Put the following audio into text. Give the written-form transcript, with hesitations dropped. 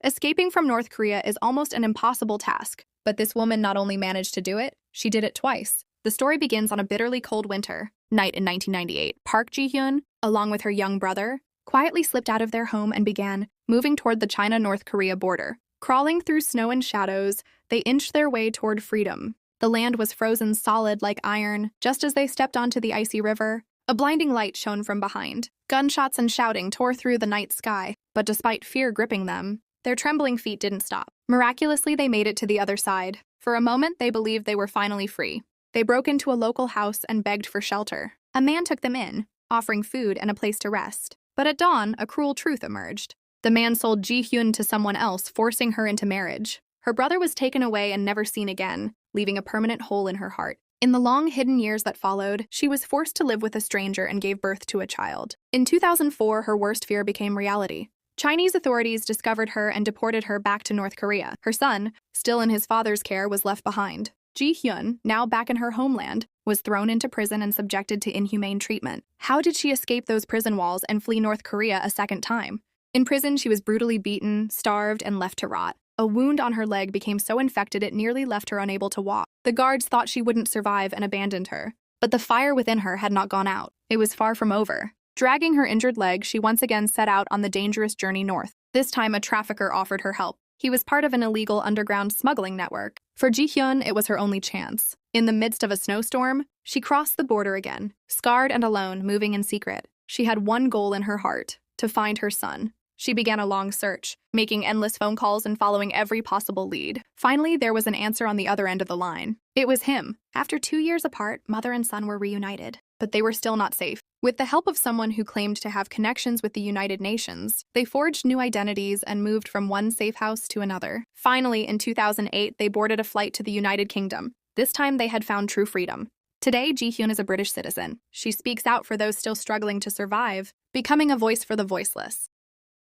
Escaping from North Korea is almost an impossible task, but this woman not only managed to do it, she did it twice. The story begins on a bitterly cold winter night in 1998. Park Ji-hyun, along with her young brother, quietly slipped out of their home and began moving toward the China-North Korea border. Crawling through snow and shadows, they inched their way toward freedom. The land was frozen solid like iron. Just as they stepped onto the icy river, a blinding light shone from behind. Gunshots and shouting tore through the night sky, but despite fear gripping them, their trembling feet didn't stop. Miraculously, they made it to the other side. For a moment, they believed they were finally free. They broke into a local house and begged for shelter. A man took them in, offering food and a place to rest. But at dawn, a cruel truth emerged. The man sold Ji-hyun to someone else, forcing her into marriage. Her brother was taken away and never seen again, leaving a permanent hole in her heart. In the long hidden years that followed, she was forced to live with a stranger and gave birth to a child. In 2004, her worst fear became reality. Chinese authorities discovered her and deported her back to North Korea. Her son, still in his father's care, was left behind. Ji-hyun, now back in her homeland, was thrown into prison and subjected to inhumane treatment. How did she escape those prison walls and flee North Korea a second time? In prison, she was brutally beaten, starved, and left to rot. A wound on her leg became so infected it nearly left her unable to walk. The guards thought she wouldn't survive and abandoned her. But the fire within her had not gone out. It was far from over. Dragging her injured leg, she once again set out on the dangerous journey north. This time, a trafficker offered her help. He was part of an illegal underground smuggling network. For Ji-hyun, it was her only chance. In the midst of a snowstorm, she crossed the border again, scarred and alone, moving in secret. She had one goal in her heart: to find her son. She began a long search, making endless phone calls and following every possible lead. Finally, there was an answer on the other end of the line. It was him. After 2 years apart, mother and son were reunited. But they were still not safe. With the help of someone who claimed to have connections with the United Nations, they forged new identities and moved from one safe house to another. Finally, in 2008, they boarded a flight to the United Kingdom. This time, they had found true freedom. Today, Ji-hyun is a British citizen. She speaks out for those still struggling to survive, becoming a voice for the voiceless.